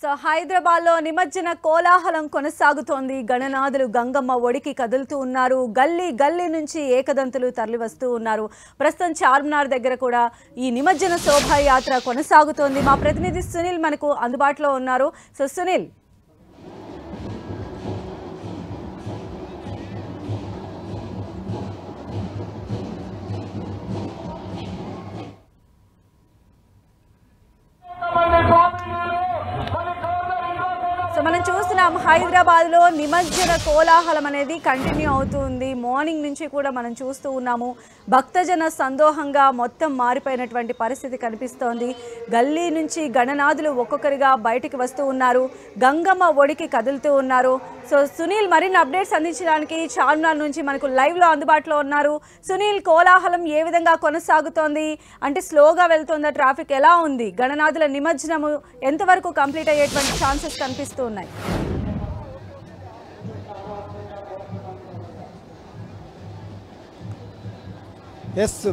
So Hyderabad లో నిమజ్జన కోలాహలం కొనసాగుతోంది. గణనాథులు గంగమ్మ ఒడికి కదులుతూ ఉన్నారు. గల్లీ గల్లీ నుంచి ఏకదంతులు తరలి వస్తూ ఉన్నారు. ప్రస్తుతం చార్మినార్ దగ్గర కూడా ఈ నిమజ్జన శోభాయాత్ర కొనసాగుతోంది. మా ప్రతినిధి సునీల్ మనకు అందుబాటులో ఉన్నారు. సో సునీల్, సో మనం చూస్తున్నాం హైదరాబాద్ లో నిమజ్జన కోలాహలం అనేది కంటిన్యూ అవుతుంది. మార్నింగ్ నుంచి కూడా మనం చూస్తూ ఉన్నాము. భక్తజన సందోహంగా మొత్తం మారిపోయినటువంటి పరిస్థితి కనిపిస్తోంది. గల్లీ నుంచి గణనాథులు ఒక్కొక్కరిగా బయటికి వస్తూ ఉన్నారు. గంగమ్మ ఒడికి కదులుతూ ఉన్నారు. సో సునీల్, మరిన్ని అప్డేట్స్ అందించడానికి చార్మినార్ నుంచి మనకు లైవ్ లో అందుబాటులో ఉన్నారు. సునీల్, కోలాహలం ఏ విధంగా కొనసాగుతోంది? అంటే స్లోగా వెళ్తుందా? ట్రాఫిక్ ఎలా ఉంది? గణనాథుల నిమజ్జనము ఎంతవరకు కంప్లీట్ అయ్యేటువంటి ఛాన్సెస్ కనిపిస్తూ ఉన్నాయి?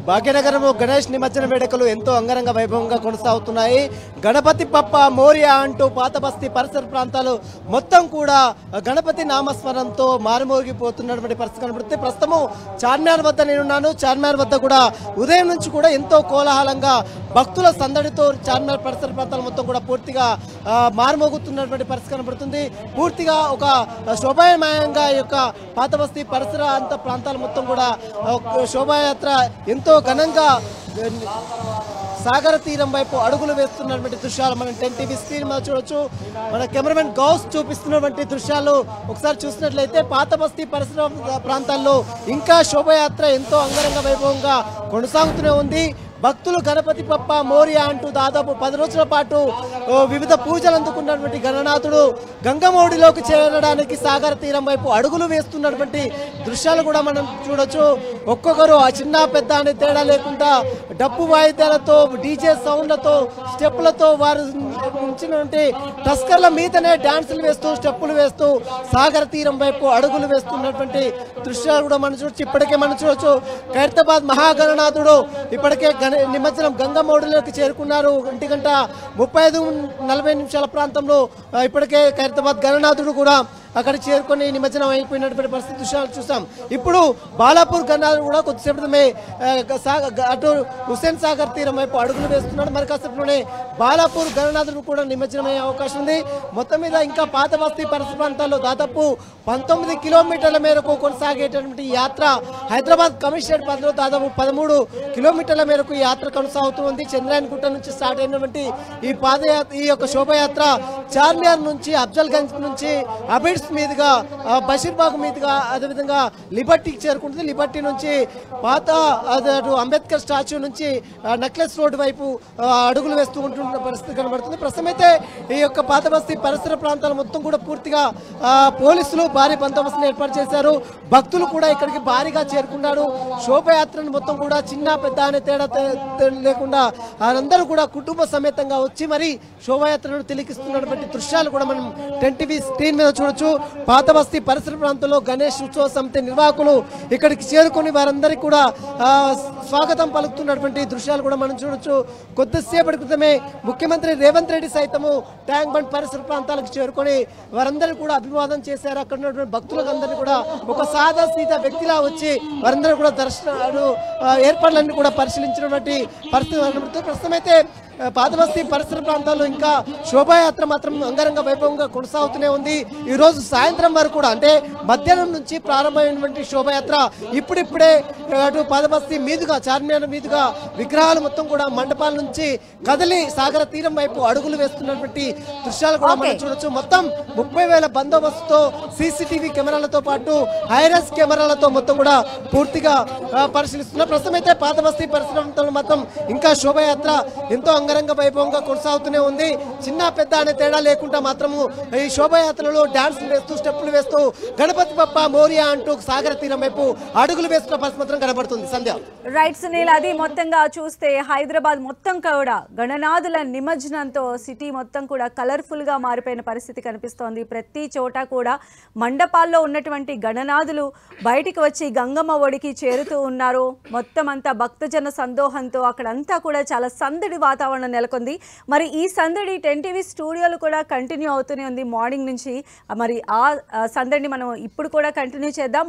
భాగ్యనగరం గణేష్ నిమజ్జన వేడుకలు ఎంతో అంగరంగ వైభవంగా కొనసాగుతున్నాయి. గణపతి పప్ప మోరియా అంటూ పాత బస్తీ పరిసర ప్రాంతాలు మొత్తం కూడా గణపతి నామస్మరణంతో మారుమోగిపోతున్నటువంటి పరిస్థితి కనబడుతుంది. ప్రస్తుతం చార్మినార్ వద్ద నేనున్నాను. చార్మినార్ వద్ద కూడా ఉదయం నుంచి కూడా ఎంతో కోలాహలంగా భక్తుల సందడితో చార్మినార్ పరిసర ప్రాంతాలు మొత్తం కూడా పూర్తిగా మారుమోగుతున్నటువంటి పరిస్థితి కనబడుతుంది. పూర్తిగా ఒక శోభాయమయంగా ఈ యొక్క పాత బస్తీ పరిసర ప్రాంతాలు మొత్తం కూడా శోభాయాత్ర ఎంతో ఘనంగా సాగర తీరం వైపు అడుగులు వేస్తున్నటువంటి దృశ్యాలు మనం 10 టీవీ స్క్రీన్ మీద చూడొచ్చు. మన కెమెరామెన్ గౌస్ చూపిస్తున్నటువంటి దృశ్యాలు ఒకసారి చూసినట్లయితే పాత బస్తీ పరిసర ప్రాంతాల్లో ఇంకా శోభయాత్ర ఎంతో అంగరంగ వైభవంగా కొనసాగుతూనే ఉంది. భక్తులు గణపతి పప్ప మోరియా అంటూ దాదాపు 10 రోజుల పాటు వివిధ పూజలు అందుకున్నటువంటి గణనాథుడు గంగమోడిలోకి చేరడానికి సాగర తీరం వైపు అడుగులు వేస్తున్నటువంటి దృశ్యాలు కూడా మనం చూడొచ్చు. ఒక్కొక్కరు ఆ చిన్న పెద్ద అనే తేడా లేకుండా డప్పు వాయిద్యాలతో, డీజే సౌండ్లతో, స్టెప్పులతో వారు ఉంచినటువంటి టస్కర్ల మీదనే డాన్సులు వేస్తూ, స్టెప్పులు వేస్తూ సాగర తీరం వైపు అడుగులు వేస్తున్నటువంటి దృశ్యాలు కూడా మనం చూడొచ్చు. ఇప్పటికే మనం చూడొచ్చు ఖైరతాబాద్ మహాగణనాథుడు ఇప్పటికే నిమజ్జనం గంగమోడిలోకి చేరుకున్నారు. 1:35-40 ప్రాంతంలో ఇప్పటికే ఖైరతాబాద్ గణనాథుడు కూడా అక్కడ చేరుకొని నిమజ్జనం అయిపోయినటువంటి పరిస్థితి దృశ్యాలు చూసాం. ఇప్పుడు బాలాపూర్ గణనాథుడు కూడా కొద్దిసేపటిమే అటు హుస్సేన్ సాగర్ తీరం వైపు అడుగులు వేస్తున్నాడు. మరి కాసేపట్లోనే బాలాపూర్ గణనాథుడు కూడా నిమజ్జనం అయ్యే అవకాశం ఉంది. మొత్తం మీద ఇంకా పాత బస్తీ పరిసర ప్రాంతాల్లో దాదాపు 19 కిలోమీటర్ల మేరకు కొనసాగేటటువంటి యాత్ర హైదరాబాద్ కమిషనరేట్ పరిధిలో దాదాపు 13 కిలోమీటర్ల మేరకు ఈ యాత్ర కొనసాగుతుంది. చంద్రాయన్ గుట్ట నుంచి స్టార్ట్ అయినటువంటి ఈ యొక్క శోభయాత్ర చార్మినార్ నుంచి, అఫ్జల్ గంజ్ నుంచి, అబిడ్స్ మీదుగా, బషీర్బాగ్ మీదుగా, అదేవిధంగా లిబర్టీకి చేరుకుంటుంది. లిబర్టీ నుంచి పాత అంబేద్కర్ స్టాచ్యూ నుంచి నెక్లెస్ రోడ్ వైపు అడుగులు వేస్తూ ఉంటున్న పరిస్థితి కనబడుతుంది. ప్రస్తుతం అయితే ఈ యొక్క పాత బస్తీ పరిసర ప్రాంతాలు మొత్తం కూడా పూర్తిగా పోలీసులు భారీ బందోబస్తును ఏర్పాటు చేశారు. భక్తులు కూడా ఇక్కడికి భారీగా చేరుకున్నారు. శోభయాత్రను మొత్తం కూడా చిన్న పెద్ద అనే తేడా లేకుండా అందరూ కూడా కుటుంబ సమేతంగా వచ్చి మరి శోభయాత్రను తిలకిస్తున్నటువంటి దృశ్యాలు కూడా మనం 10 టీవీ స్క్రీన్ మీద చూడొచ్చు. పాత బస్తీ పరిసర ప్రాంతంలో గణేష్ ఉత్సవ సమితి నిర్వాహకులు ఇక్కడికి చేరుకొని వారందరికీ కూడా స్వాగతం పలుకుతున్నటువంటి దృశ్యాలు కూడా మనం చూడొచ్చు. కొద్దిసేపటి క్రితమే ముఖ్యమంత్రి రేవంత్ రెడ్డి సైతము ట్యాంక్ బండ్ పరిసర ప్రాంతాలకు చేరుకొని వారందరూ కూడా అభివాదం చేశారు. అక్కడ ఉన్నటువంటి భక్తులకు అందరినీ కూడా ఒక సాదా సీదా వ్యక్తిలా వచ్చి వారందరూ కూడా దర్శనాలు ఏర్పాట్లన్నీ కూడా పరిశీలించినటువంటి పరిస్థితి కనబడుతుంది. ప్రస్తుతం అయితే పాత బస్తీ పరిసర ప్రాంతాల్లో ఇంకా శోభాయాత్ర మాత్రం అంగరంగ వైభవంగా కొనసాగుతూనే ఉంది. ఈ రోజు సాయంత్రం వరకు కూడా, అంటే మధ్యాహ్నం నుంచి ప్రారంభమైనటువంటి శోభాయాత్ర ఇప్పుడిప్పుడే అటు పాత బస్తీ మీదుగా, చార్మినార్ మీదుగా విగ్రహాలు మొత్తం కూడా మండపాల నుంచి కదిలి సాగర తీరం వైపు అడుగులు వేస్తున్నటువంటి దృశ్యాలు కూడా మనం చూడొచ్చు. మొత్తం 30,000 బందోబస్తుతో, సీసీటీవీ కెమెరాలతో పాటు హైరస్ కెమెరాలతో మొత్తం కూడా పూర్తిగా పరిశీలిస్తున్నారు. ప్రస్తుతం అయితే పాత బస్తీ పరిసర ప్రాంతాల్లో మాత్రం ఇంకా శోభాయాత్ర ఎంతో అంగరంగ వైభవంగా కొనసాగుతూనే ఉంది. చిన్న పెద్ద అనే తేడా లేకుండా మాత్రము ఈ శోభాయాత్రలో డాన్సులు వేస్తూ, స్టెప్పులు వేస్తూ గణపతి పప్ప మోరియా అంటూ సాగర తీరం వైపు అడుగులు వేస్తున్న పరిస్థితి మాత్రం కనబడుతుంది. సంధ్య, రైట్ సునీల్, అది మొత్తంగా చూస్తే హైదరాబాద్ మొత్తం కూడా గణనాథుల నిమజ్జనంతో సిటీ మొత్తం కూడా కలర్ఫుల్ గా మారిపోయిన పరిస్థితి కనిపిస్తోంది. ప్రతి చోట కూడా మండపాల్లో ఉన్నటువంటి గణనాథులు బయటికి వచ్చి గంగమ్మ ఒడికి చేరుతూ ఉన్నారు. మొత్తం అంతా భక్తజన సందోహంతో అక్కడంతా కూడా చాలా సందడి వాతావరణం వాతావరణం నెలకొంది. మరి ఈ సందడి 10 టీవీ స్టూడియోలు కూడా కంటిన్యూ అవుతూనే ఉంది మార్నింగ్ నుంచి. మరి ఆ సందడిని మనం ఇప్పుడు కూడా కంటిన్యూ చేద్దాం.